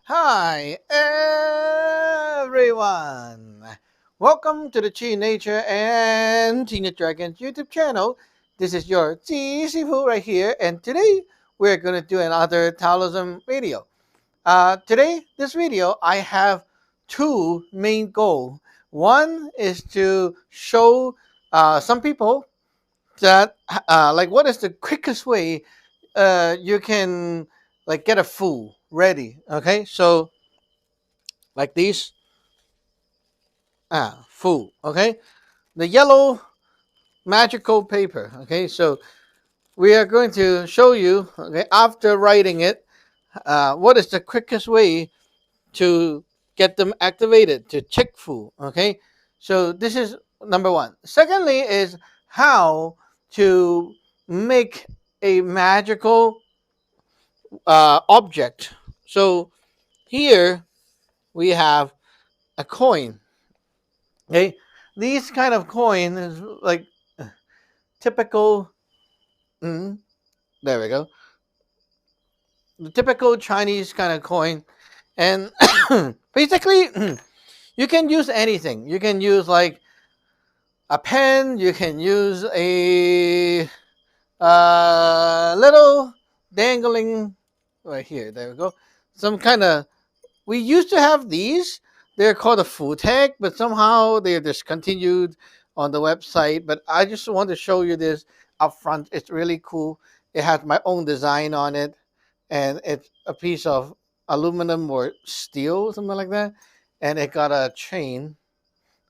Hi, everyone. Welcome to the Chi Nature and Yat Dragon YouTube channel. This is your Chi Sifu right here, and today we're going to do another Taoism video. This video, I have two main goals. One is to show some people that, what is the quickest way you can get a food ready. Okay, so like these food. Okay, the yellow magical paper. Okay, so we are going to show you, okay, after writing it, what is the quickest way to get them activated to check food. Okay, so this is number one. Secondly is how to make a magical object. So here we have a coin. Okay, these kind of coin is like typical. Mm, there we go. The typical Chinese kind of coin, and basically, you can use anything. You can use like a pen. You can use a little dangling right here. There we go. Some kind of. We used to have these. They're called a food tag, but somehow they're discontinued on the website. But I just want to show you this up front. It's really cool. It has my own design on it, and it's a piece of aluminum or steel, something like that. And it got a chain.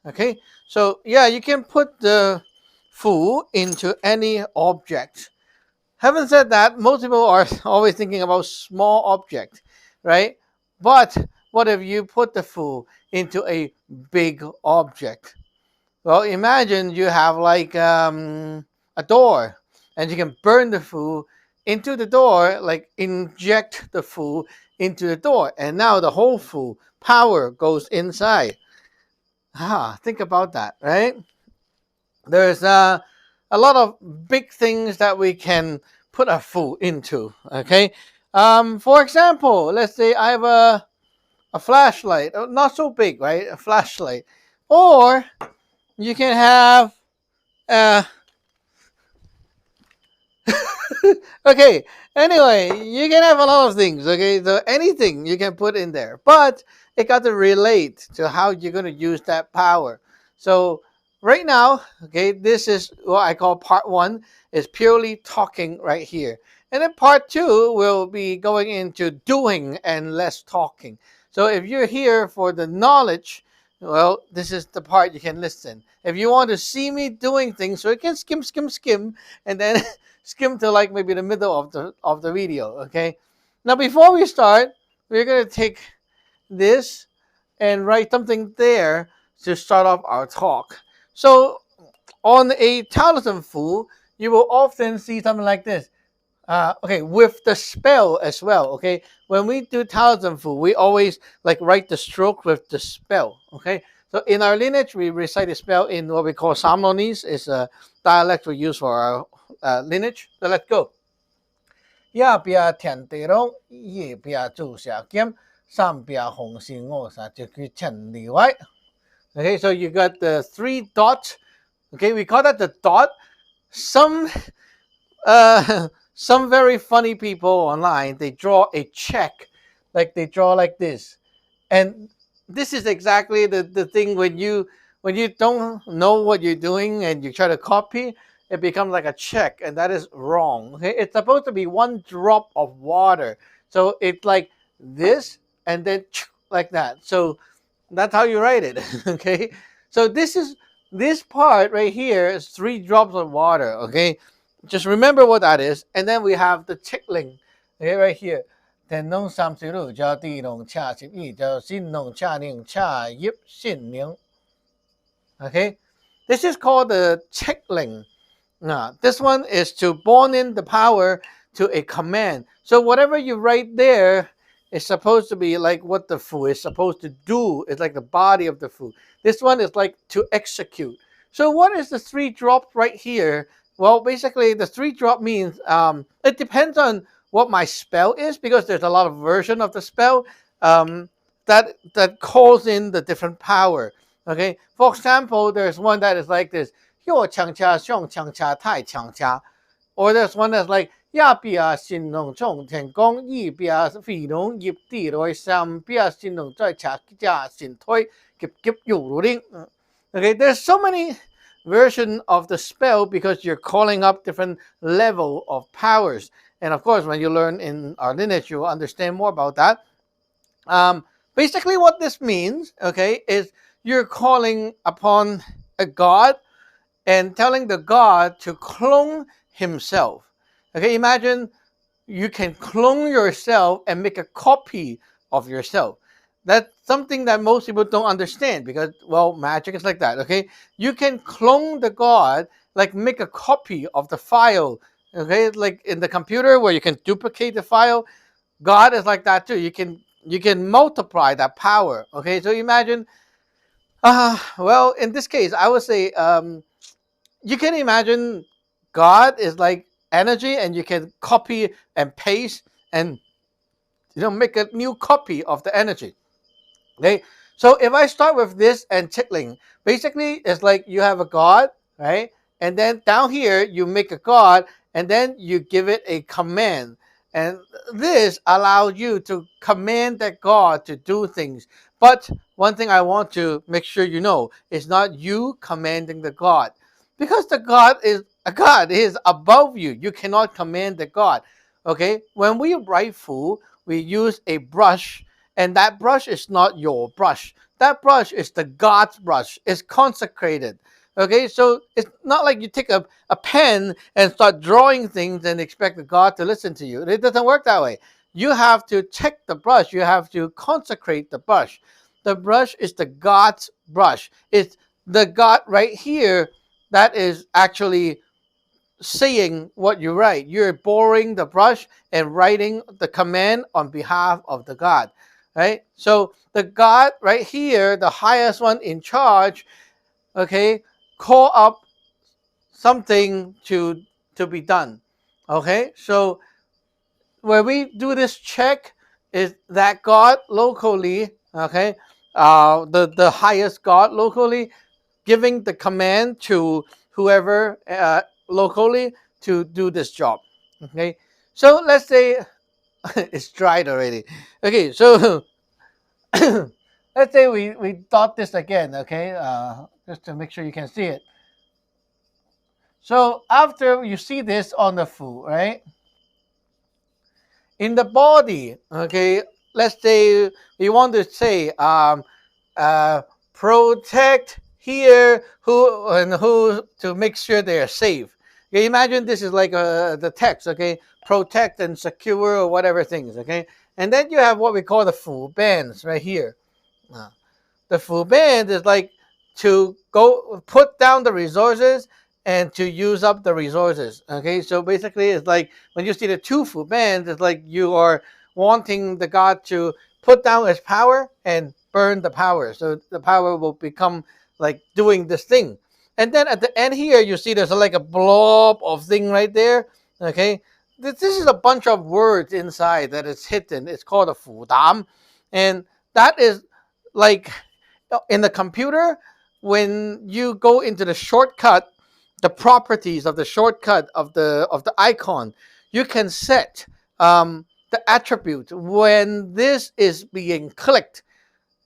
Okay, so yeah, you can put the food into any object. Having said that, most people are always thinking about small object, right? But what if you put the food into a big object? Well, imagine you have like a door, and you can burn the food into the door, like inject the food into the door, and now the whole food power goes inside. Think about that, right? There's a lot of big things that we can put a food into. Okay, for example, let's say I have a flashlight, not so big, right? A flashlight, or you can have uh, okay. Anyway, you can have a lot of things. Okay, so anything you can put in there, but it got to relate to how you're going to use that power. So right now, okay, this is what I call part one. Is purely talking right here, and then part two will be going into doing and less talking. So if you're here for the knowledge, well, this is the part you can listen. If you want to see me doing things, so you can skim, and then skim to like maybe the middle of the video. Okay, now before we start, we're gonna take this and write something there to start off our talk. So on a Talisman fool, you will often see something like this. Okay, with the spell as well. Okay, when we do Talisman fool, we always like write the stroke with the spell. Okay, so in our lineage, we recite the spell in what we call Samnonis. It's a dialect we use for our lineage. So let's go. Ya bia tian de rong, ye bia zhu xia kiam, sam bia hong xin o sa ju chen li wai. Okay, so you got the three dots. Okay, we call that the dot. Some some very funny people online, they draw a check, like they draw like this, and this is exactly the thing when you don't know what you're doing and you try to copy, it becomes like a check, and that is wrong. Okay, it's supposed to be one drop of water, so it's like this and then like that. So that's how you write it. Okay, so this part right here is three drops of water. Okay, just remember what that is, and then we have the tickling. Okay, right here. 天龙三十六叫地龙恰十一叫新龙恰令恰业信灵. Okay, this is called the tickling. Now, this one is to bone in the power to a command. So whatever you write there is supposed to be like what the fu is supposed to do. It's like the body of the fu. This one is like to execute. So what is the three drops right here? Well, basically the three drop means it depends on what my spell is, because there's a lot of version of the spell. that calls in the different power. Okay, for example, there's one that is like this: 弱强加、凶强加、太强加. Or there's one that's like 亚比亚新农种田工一比亚肥农业地来三比亚新农在查加新推 give you Okay, there's so many version of the spell because you're calling up different level of powers. And of course, when you learn in our lineage, you'll understand more about that. Um, Basically, what this means, okay, is you're calling upon a god and telling the god to clone himself. Okay, imagine you can clone yourself and make a copy of yourself. That's something that most people don't understand because, well, magic is like that. Okay, you can clone the god, like make a copy of the file. Okay, like in the computer where you can duplicate the file. God is like that too. You can multiply that power. Okay, so imagine. Well, in this case, I would say you can imagine God is like energy, and you can copy and paste and make a new copy of the energy. Okay, so if I start with this and tickling, basically it's like you have a god, right? And then down here you make a god, and then you give it a command, and this allows you to command that god to do things. But one thing I want to make sure you know is not you commanding the god, because the god is a god, is above you. You cannot command the god. Okay, when we write fu, we use a brush, and that brush is not your brush. That brush is the God's brush. It's consecrated. Okay, so it's not like you take a pen and start drawing things and expect the God to listen to you. It doesn't work that way. You have to check the brush. You have to consecrate the brush. The brush is the God's brush. It's the God right here that is actually saying what you write. You're borrowing the brush and writing the command on behalf of the God, right? So the God right here, the highest one in charge, okay, call up something to be done. Okay, so where we do this check is that God locally, okay, the highest God locally, giving the command to whoever locally to do this job. Okay, so let's say it's dried already. Okay, so let's say we dot this again. Okay, just to make sure you can see it. So after you see this on the food, right? In the body, okay, let's say we want to say uh, protect here who and who to make sure they are safe. Okay, imagine this is like the text, okay, protect and secure or whatever things, okay, and then you have what we call the full bands right here. Uh, the full band is like to go put down the resources and to use up the resources. Okay, so basically it's like when you see the two full bands, it's like you are wanting the god to put down his power and burn the power, so the power will become like doing this thing. And then at the end here you see there's like a blob of thing right there. Okay, this is a bunch of words inside that is hidden. It's called a fu dam, and that is like in the computer, when you go into the shortcut, the properties of the shortcut of the icon, you can set the attribute. When this is being clicked,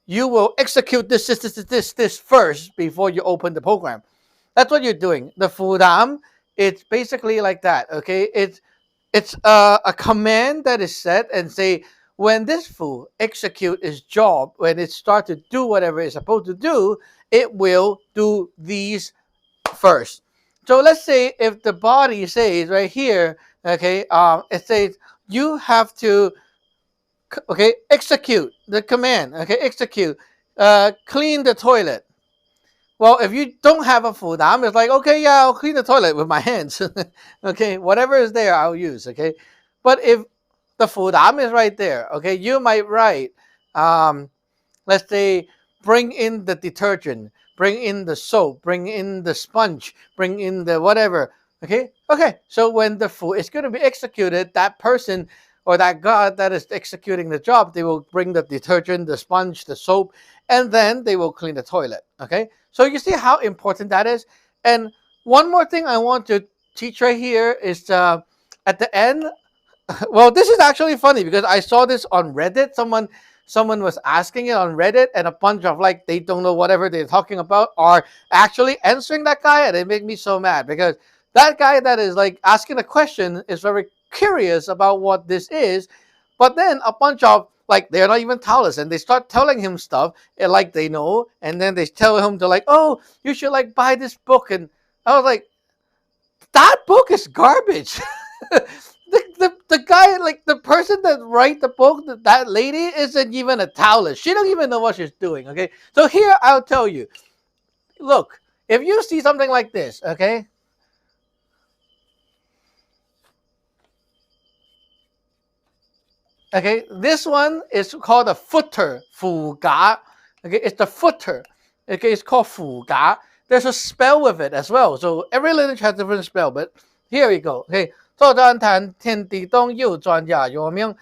you will execute this first before you open the program. That's what you're doing. The Fudam, it's basically like that. Okay, it's a command that is set and say when this fool execute its job, when it start to do whatever it's supposed to do, it will do these first. So let's say if the body says right here, okay, it says you have to, okay, execute the command, okay, execute, clean the toilet. Well, if you don't have a full dam, it's like, okay, yeah, I'll clean the toilet with my hands. Okay, whatever is there, I'll use. Okay, but if the full dam is right there, okay, you might write, um, let's say, bring in the detergent, bring in the soap, bring in the sponge, bring in the whatever. Okay, okay. So when the food is going to be executed, that person or that god that is executing the job, they will bring the detergent, the sponge, the soap, and then they will clean the toilet. Okay, so you see how important that is. And one more thing I want to teach right here is at the end. Well, this is actually funny because I saw this on Reddit. Someone was asking it on Reddit, and a bunch of like they don't know whatever they're talking about are actually answering that guy, and it made me so mad because that guy that is like asking a question is very curious about what this is, but then a bunch of like they're not even Taoists and they start telling him stuff like they know, and then they tell him to like, oh, you should like buy this book, and I was like, that book is garbage. The guy, like the person that write the book, that lady isn't even a Taoist. She don't even know what she's doing. Okay, so here I'll tell you. Look, if you see something like this, okay, okay, this one is called a footer, 辅噶. Okay, it's the footer. Okay, it's called 辅噶. There's a spell with it as well. So every lineage has a different spell, but here we go. Okay, 作战谈天地东右转亚有名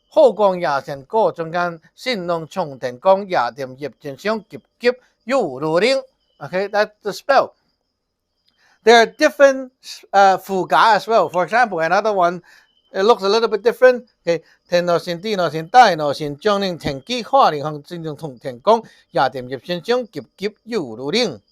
后宫亚显过中间信弄冲天宫亚点业真相急急又如灵. Okay, that's the spell. There are different fuga as well. For example, another one, it looks a little bit different. Okay, 天道先地道先大道先将令天机化灵行真正通天宫亚点业真相急急又如灵.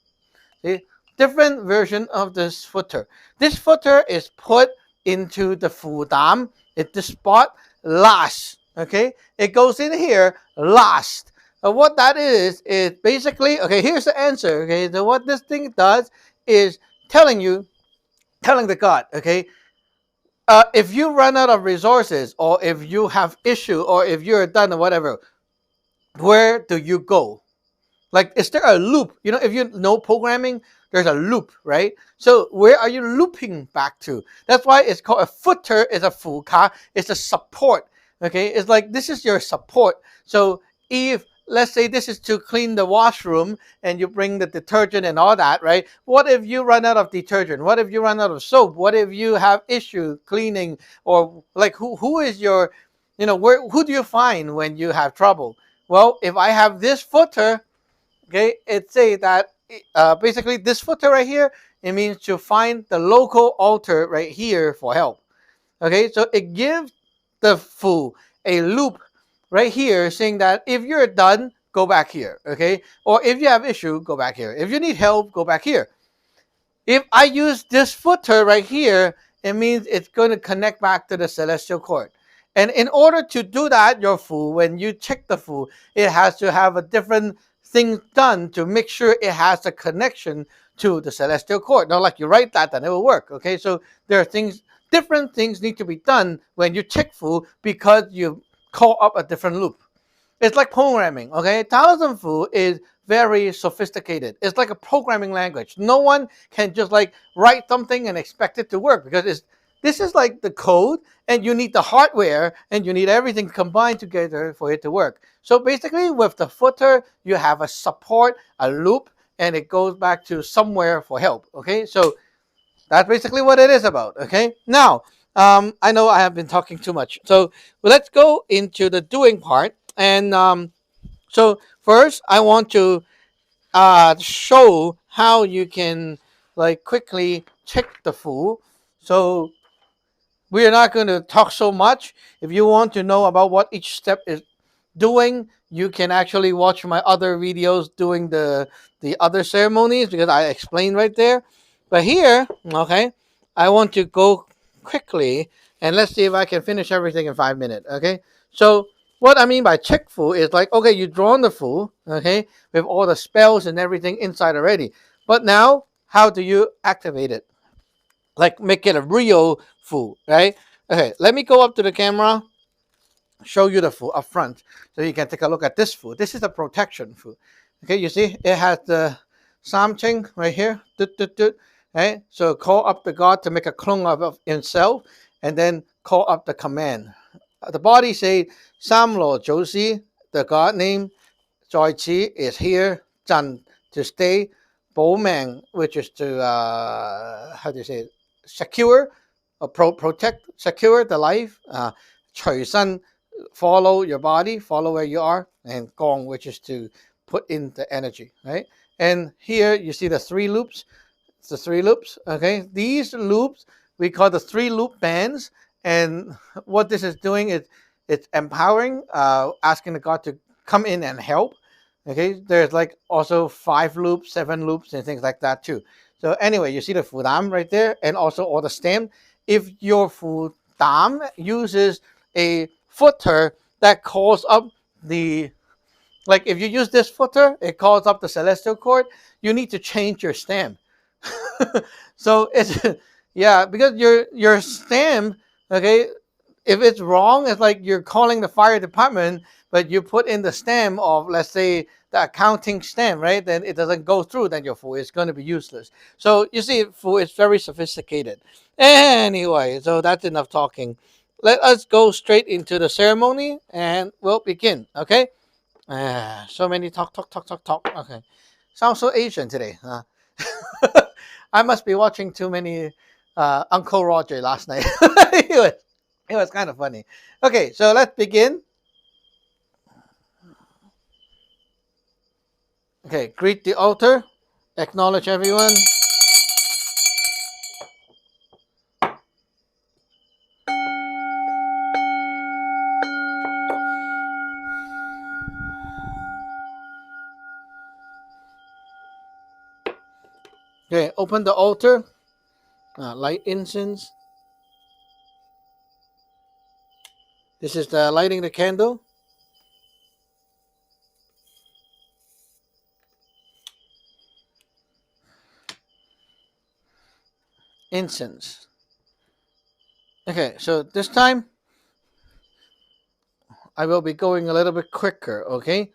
See, different version of this footer. This footer is put into the fudam at the spot last. Okay, it goes in here last. What that is basically, okay, here's the answer. Okay, so what this thing does is telling the god, okay, if you run out of resources or if you have issue or if you're done or whatever, where do you go? Like, is there a loop? You know, if you know programming, there's a loop, right? So where are you looping back to? That's why it's called a footer. Is a fuka. It's a support. Okay, it's like this is your support. So if let's say this is to clean the washroom and you bring the detergent and all that, right? What if you run out of detergent? What if you run out of soap? What if you have issue cleaning, or like who is your, you know, who do you find when you have trouble? Well, if I have this footer, okay, it say that basically this footer right here, it means to find the local altar right here for help. Okay, so it gives the fu a loop right here saying that if you're done, go back here. Okay, or if you have issue, go back here. If you need help, go back here. If I use this footer right here, it means it's going to connect back to the celestial court. And in order to do that, your fu, when you check the fu, it has to have a different thing done to make sure it has a connection to the celestial court. Not like you write that and it will work. Okay, so there are things, different things need to be done when you check fu because you call up a different loop. It's like programming. Okay, Taoism fu is very sophisticated. It's like a programming language. No one can just like write something and expect it to work because this is like the code, and you need the hardware, and you need everything combined together for it to work. So basically, with the footer, you have a support, a loop, and it goes back to somewhere for help. Okay, so that's basically what it is about. Okay, now I know I have been talking too much, so let's go into the doing part. And so first, I want to show how you can like quickly check the fu. So we are not going to talk so much. If you want to know about what each step is doing, you can actually watch my other videos doing the other ceremonies because I explained right there. But here, okay, I want to go quickly and let's see if I can finish everything in 5 minutes. Okay, so what I mean by check fu is like, okay, you drawn the fu, okay, with all the spells and everything inside already. But now, how do you activate it? Like make it a real fu, right? Okay, let me go up to the camera, show you the fu up front, so you can take a look at this fu. This is a protection fu. Okay, you see it has the something right here, right? So call up the god to make a clone of himself, and then call up the command. The body say Samlo Josie, the god name, Joy Chi is here, Zhan to stay, Bo Mang, which is to how do you say it? Secure or protect, secure the life. 隨身 follow your body, follow where you are, and gong, which is to put in the energy, right? And here you see the three loops. It's the three loops, okay? These loops we call the three loop bands, and what this is doing is it's empowering, asking the God to come in and help. Okay, there's like also 5 loops, 7 loops, and things like that too. So anyway, you see the fudam right there, and also all the stem. If your fudam uses a footer that calls up the, like if you use this footer, it calls up the celestial chord. You need to change your stem. So it's yeah, because your stem, okay, if it's wrong, it's like you're calling the fire department, but you put in the stem of, let's say, the accounting stem, right? Then it doesn't go through, then your fu is going to be useless. So you see, fu is very sophisticated. Anyway, so that's enough talking. Let us go straight into the ceremony and we'll begin, okay? So many talk. Okay. Sounds so Asian today. I must be watching too many Uncle Roger last night. It was kind of funny. Okay, so let's begin. Okay, greet the altar. Acknowledge everyone. Okay, open the altar. Light incense. This is the lighting the candle. Incense. Okay, so this time I will be going a little bit quicker, okay?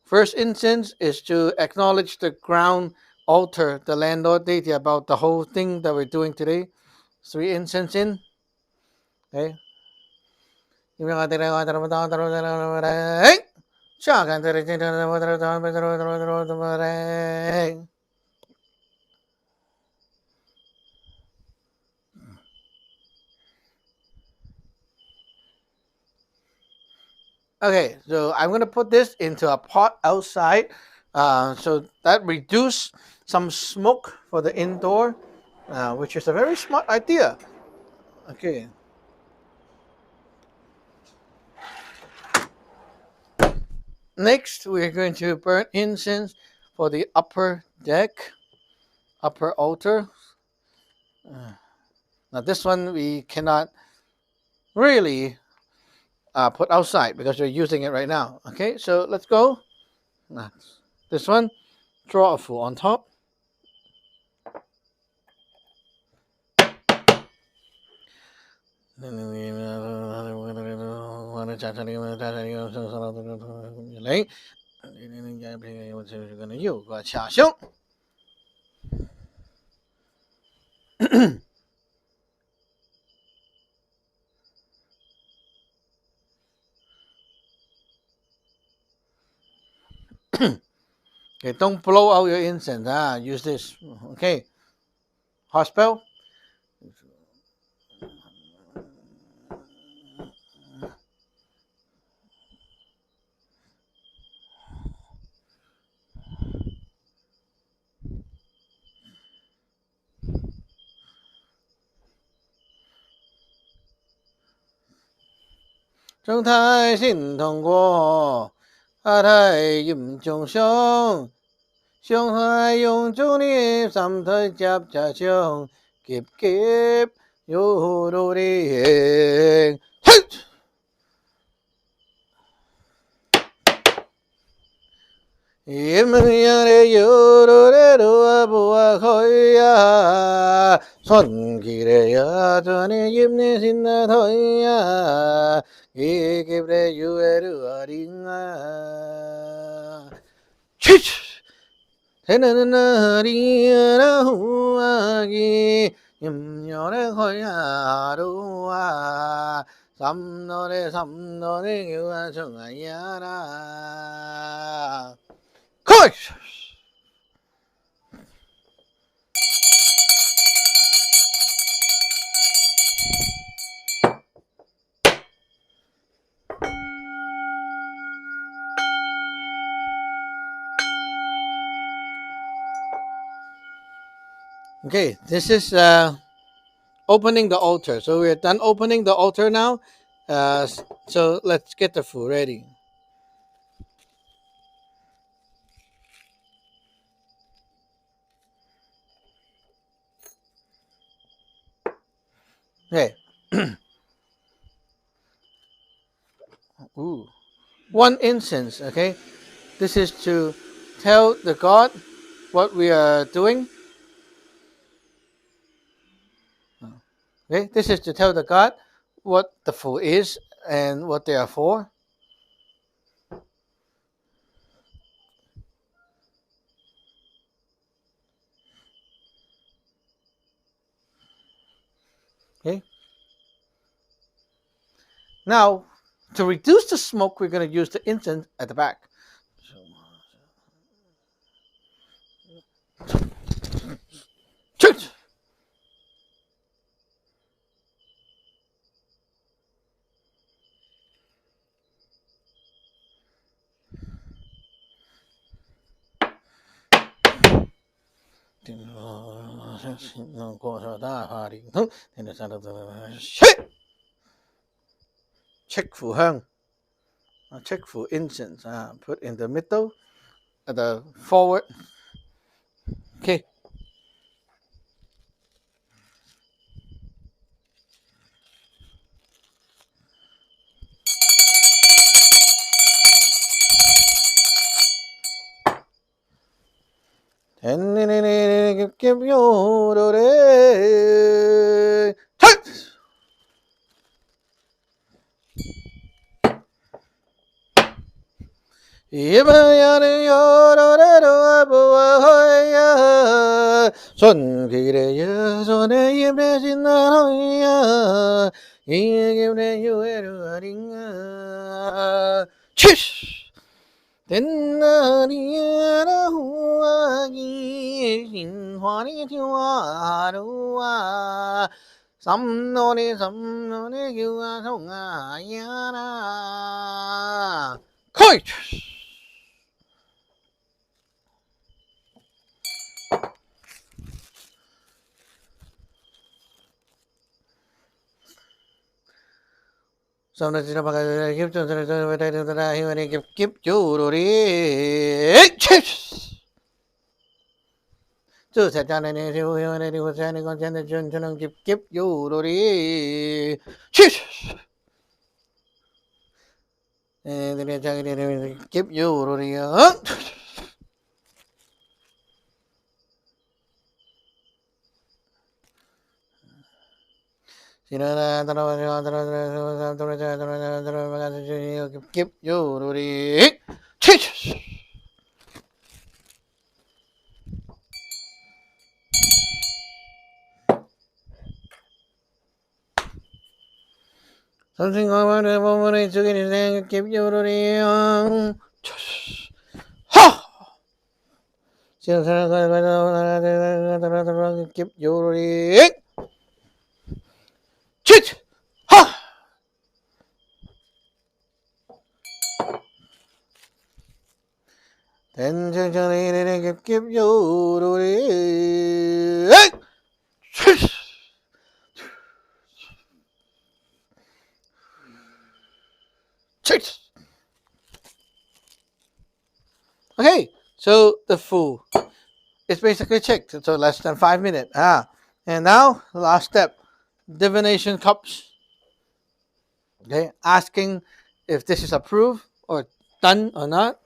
First incense is to acknowledge the ground altar, the landlord deity, about the whole thing that we're doing today. 3 incense in. Okay. Okay, so I'm gonna put this into a pot outside, so that reduce some smoke for the indoor, which is a very smart idea. Okay. Next, we're going to burn incense for the upper deck, upper altar. Now this one we cannot really put outside because we're using it right now. Okay, so let's go. This one, draw a full on top. Okay, don't blow out your incense. Use this. Okay, hospital. 正太心通过，阿太严重伤，伤害用主你三太接加强，急急有努力。임양의 요로레로와 보아거야 손길에 여전히 힘내신다 더야 이깁래 유에르 어린아 치치 되는 날이라 후하기 임열의 거야로와 삼노래 유아 정하야라 Coach. Okay, this is opening the altar. So we're done opening the altar now. So let's get the food ready. Okay. Ooh. One incense. Okay. This is to tell the God what we are doing. Okay. This is to tell the God what the food is and what they are for. Okay. Now, to reduce the smoke, we're going to use the incense at the back. Shoot! Check for hung. Check for incense. Put in the middle, at the forward. Okay. Give you 이마야는 여러래로 보아야 손길에 손에 임해진 나라야 이기분의 유해를 아린가 치스 된날이라 후하기 신환이 뒤와루와 삼노리 규와 송아야나 코이 Sau này thì nó bằng cái kiếp cho đây hiếu này kiếp chú đồ đi chú sẽ cho này hiếu này đi sẽ này con sẽ này cho nó kiếp chú đồ đi này cho cái kiếp chú đồ đi kiếp chú đồ đi Something over the moment to get his hand, keep you to the ha! Keep you to the chit ha! Then keep you to the chit. Okay, so the fool is basically checked. So less than 5 minutes. And now last step, divination cups. Okay, asking if this is approved or done or not.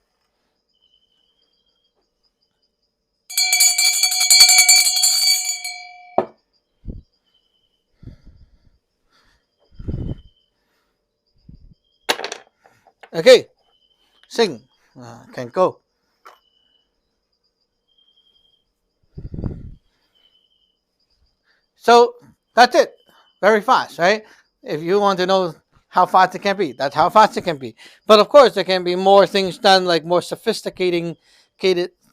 Okay, sing. Can go. So that's it. Very fast, right? If you want to know how fast it can be, that's how fast it can be. But of course, there can be more things done, like more sophisticated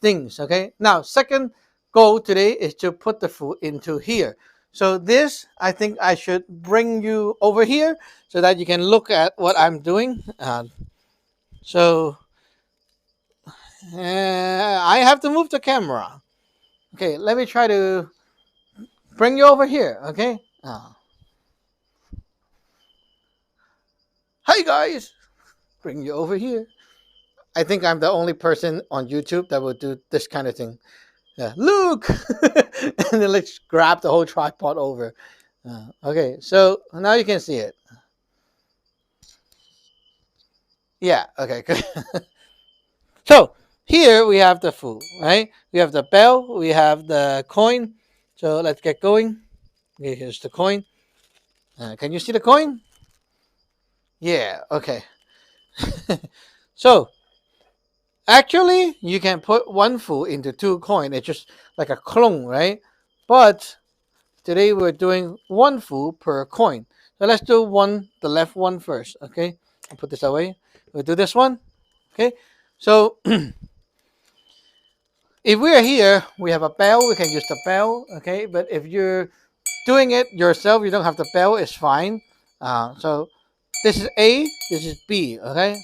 things. Okay. Now, second goal today is to put the food into here. So this, I think I should bring you over here so that you can look at what I'm doing. So I have to move the camera. Okay, let me try to bring you over here, okay? Hi guys, bring you over here. I think I'm the only person on YouTube that will do this kind of thing. Yeah, look, and then let's grab the whole tripod over. Okay, so now you can see it. Yeah, okay, good. So here we have the food, right? We have the bell, we have the coin. So let's get going. Okay, here's the coin. Can you see the coin? Yeah, okay. So actually, you can put one food into two coin. It's just like a clone, right? But today we're doing one food per coin. So let's do the left one first, okay? I'll put this away. We'll do this one, okay? So if we're here, we have a bell, we can use the bell, okay? But if you're doing it yourself, you don't have the bell, it's fine. So this is A, this is B, okay?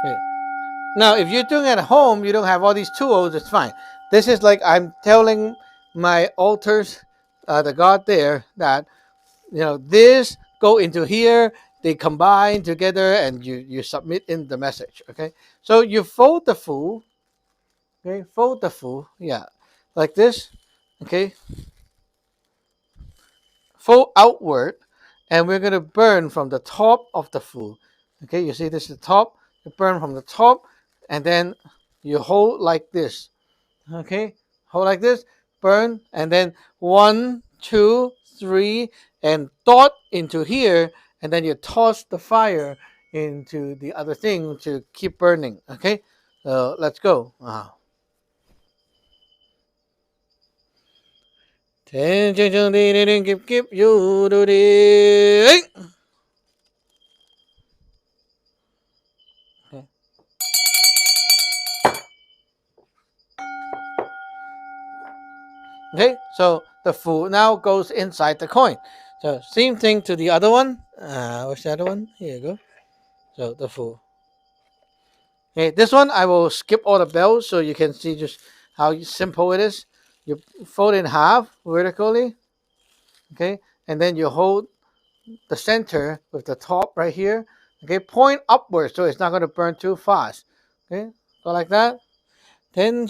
Okay. Now, if you're doing it at home, you don't have all these tools, it's fine. This is like I'm telling my altars, the God there, that this go into here, they combine together, and you submit in the message, okay? So you fold the food, okay? Fold the food, yeah, like this, okay? Fold outward, and we're going to burn from the top of the food, okay? You see this is the top, you burn from the top, and then you hold like this, okay? Hold like this, burn, and then 1, 2, 3, and dot into here, and then you toss the fire into the other thing to keep burning, okay? So let's go. Okay, so the food now goes inside the coin. So same thing to the other one. What's the other one? Here you go. So the food. Okay, this one I will skip all the bells so you can see just how simple it is. You fold in half vertically, okay, and then you hold the center with the top right here. Okay, point upwards so it's not going to burn too fast. Okay, go like that. And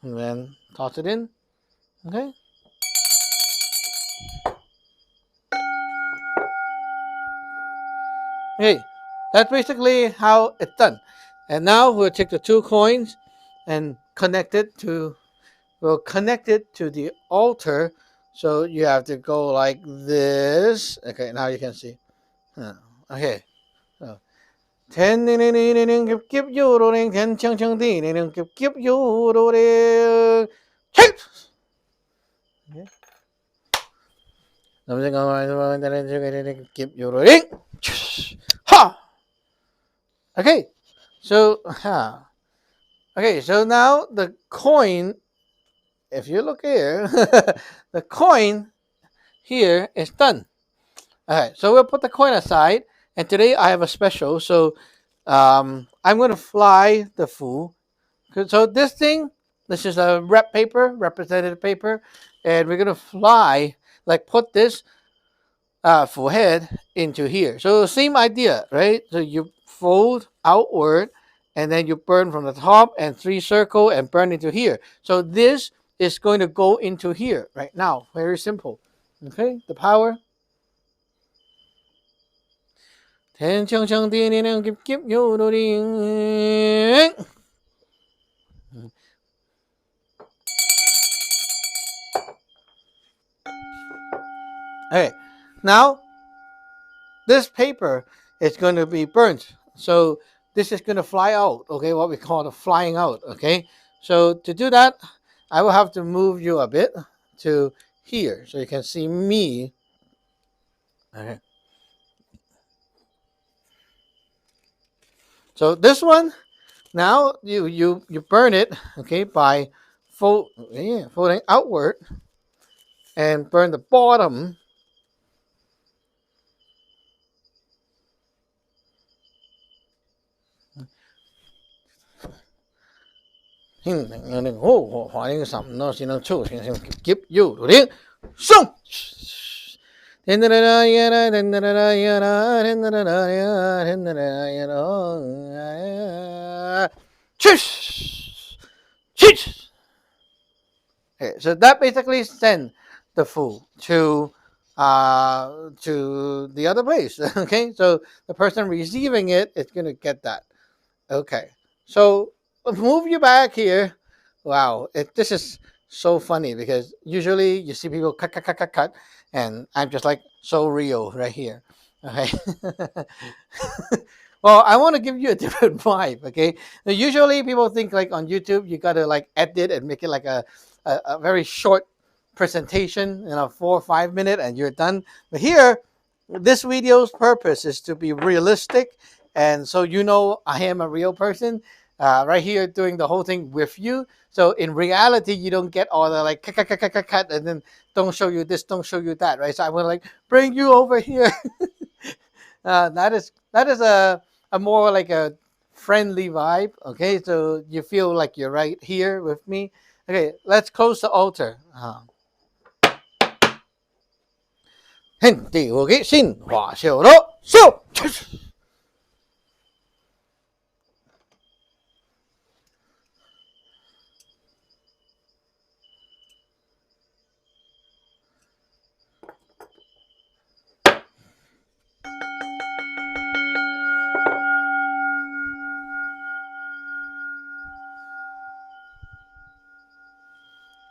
then toss it in. Okay. Okay, that's basically how it's done. And now we'll take the two coins and we'll connect it to the altar. So you have to go like this. Okay, now you can see. Okay. So 10 give you ring 10 chang chang give you ring. Give you ring. Ha. Okay. So okay, so now the coin, if you look here, the coin here is done. Okay, so we'll put the coin aside. And today I have a special. So I'm going to fly the fool. So this is a representative paper. And we're going to fly, like put this forehead into here. So same idea, right? So you fold outward and then you burn from the top and three circle and burn into here. So this is going to go into here right now. Very simple. Okay, the power. Okay, now this paper is going to be burnt. So this is going to fly out, okay, what we call the flying out, okay? So to do that, I will have to move you a bit to here so you can see me. Okay. So this one, now you burn it, okay, by folding outward. and burn the bottom. Give you so. Okay, so that basically send the food to the other place. Okay, so the person receiving it is gonna get that. Okay, so let's move you back here. Wow, this is so funny because usually you see people cut, cut, cut, cut, cut, and I'm just like so real right here. Okay. Well, I want to give you a different vibe. Okay, now, usually people think like on YouTube you gotta like edit and make it like a very short presentation, 4 or 5 minute, and you're done. But here, this video's purpose is to be realistic, and so I am a real person right here doing the whole thing with you. So in reality, you don't get all the like cut, cut, cut, cut, cut, cut, and then don't show you this, don't show you that, right? So I want to like bring you over here. That is a more like a friendly vibe. Okay, so you feel like you're right here with me. Okay, let's close the altar.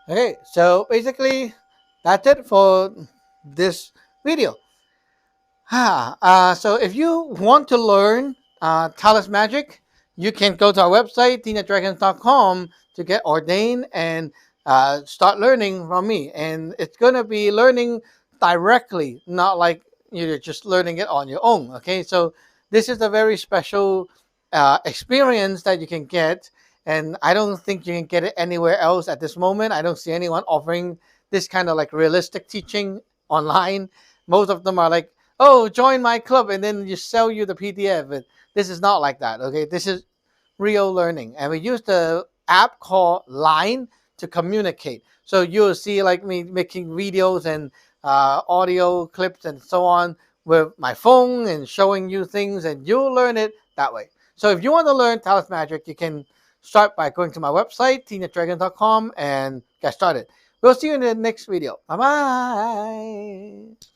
Okay, so basically, that's it for this video. So if you want to learn Talis Magic, you can go to our website, tinadragons.com, to get ordained and start learning from me. And it's going to be learning directly, not like you're just learning it on your own. Okay, so this is a very special experience that you can get. And I don't think you can get it anywhere else at this moment. I don't see anyone offering this kind of like realistic teaching online. Most of them are like, oh, join my club, and then you sell you the PDF. But this is not like that. Okay, this is real learning, and we use the app called Line to communicate. So you'll see like me making videos and audio clips and so on with my phone and showing you things, and you'll learn it that way. So if you want to learn Talis Magic, you can start by going to my website, tinadragon.com, and get started. We'll see you in the next video. Bye bye.